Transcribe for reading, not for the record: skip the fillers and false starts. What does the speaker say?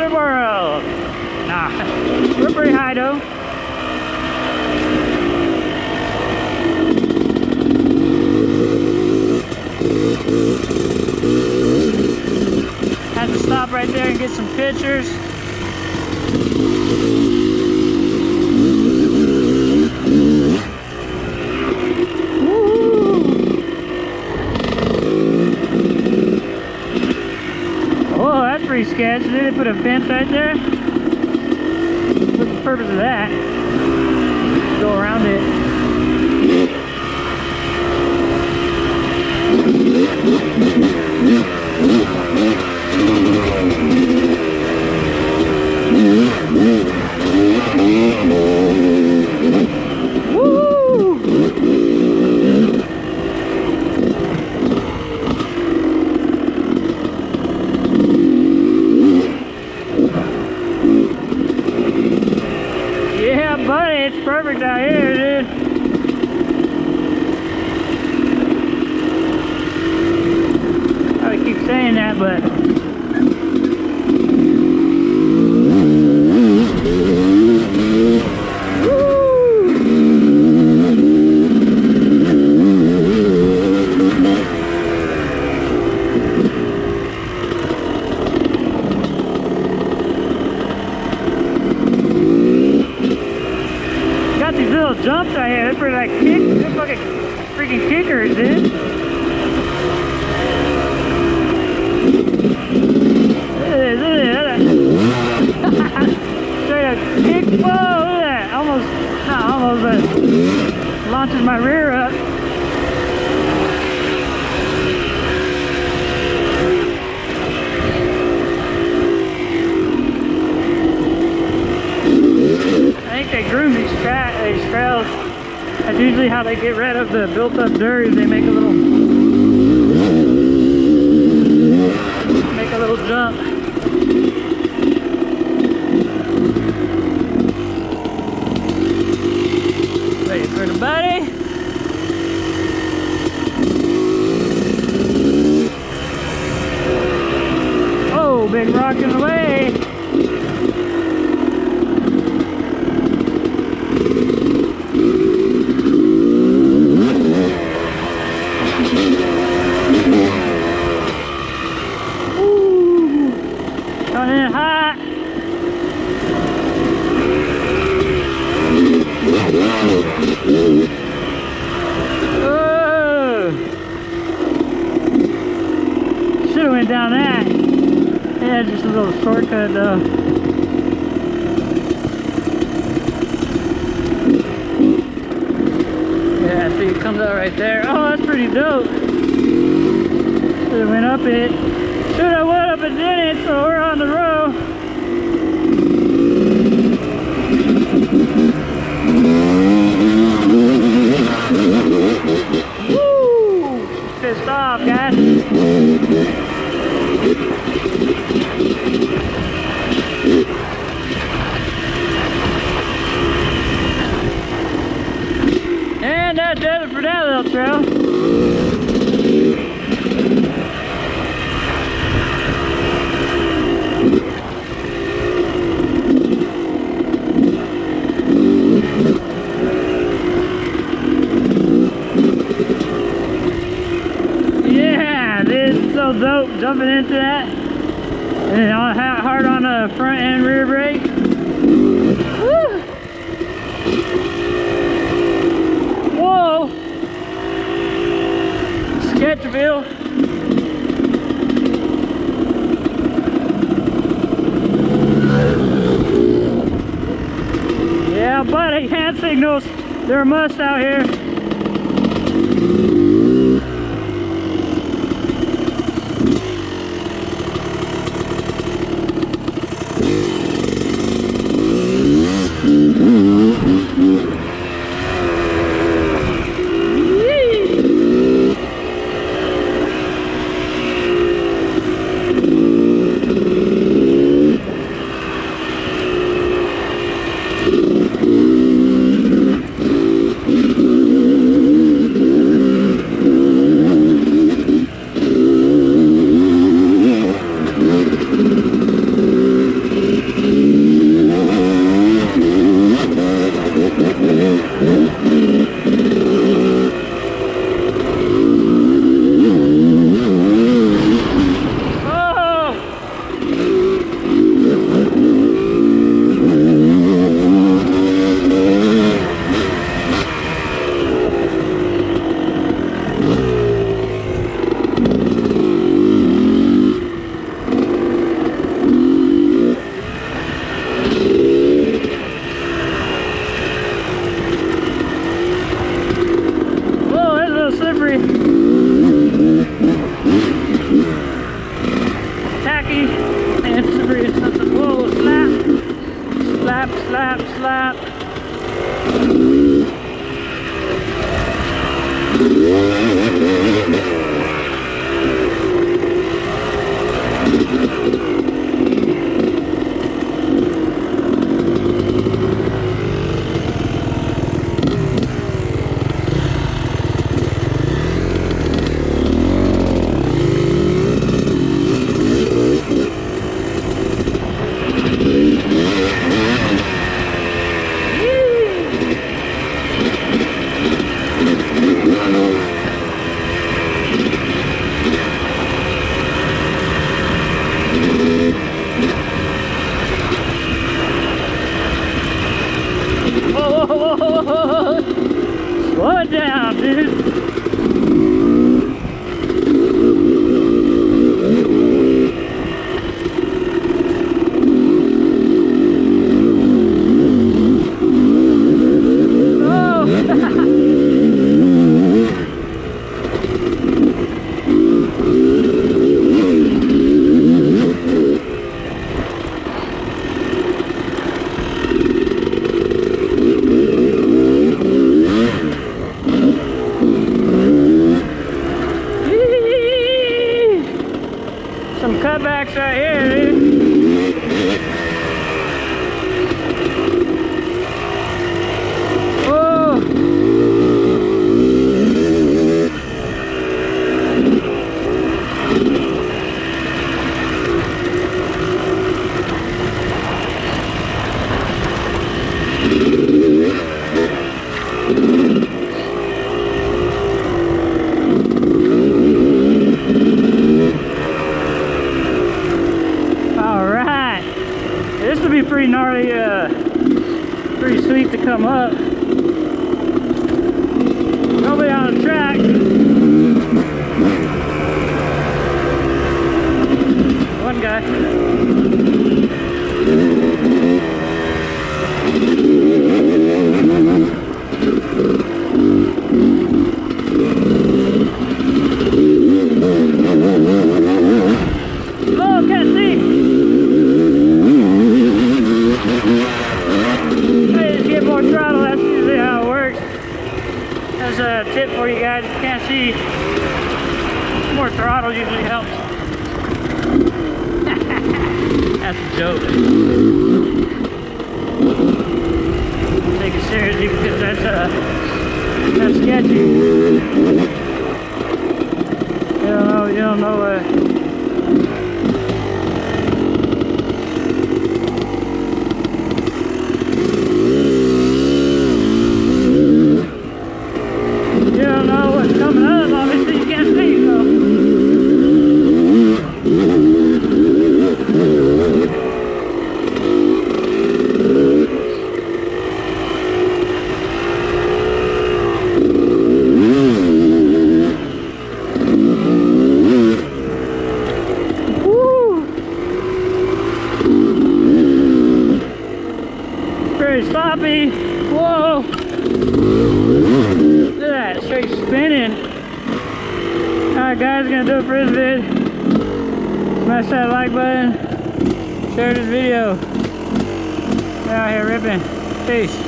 the world. Nah, we're pretty high though. Had to stop right there and get some pictures. Oh, that's pretty sketch. Did they put a fence right there? What's the purpose of that? Go around it. Yeah, buddy, it's perfect out here, dude. I keep saying that, but got these little jumps out here. They're pretty like they're fucking freaking kickers, dude. Straight up kick. Whoa, look at that. Almost, not almost, but launches my rear up. I think they groom these trails. That's usually how they get rid of the built up dirt. They make a little jump. Wait for the buddy. Oh, big rock in the way. Coming in hot. Should have went down that. Yeah, just a little shortcut though. Yeah, see it comes out right there. Oh, that's pretty dope. Should have went up it. Should have went up and did it, so we're on the road. Woo! Pissed off, guys. And that does it for that little trail. So dope jumping into that, and hard on the front and rear brake. Woo. Whoa, Sketchville. Yeah, buddy, hand signals. They're a must out here. tracks right here, dude. This would be pretty gnarly, pretty sweet to come up. Nobody on the track. One guy. Oh, can't see. More throttle, that's usually how it works. That's a tip for you guys if you can't see. More throttle usually helps. That's a joke. Take it seriously because that's sketchy. You don't know coming up, obviously you can't see, so. Woo! Very sloppy. Whoa! Look at that, straight spinning. Alright guys, gonna do it for this vid. Smash that like button. Share this video. We're out here ripping. Peace.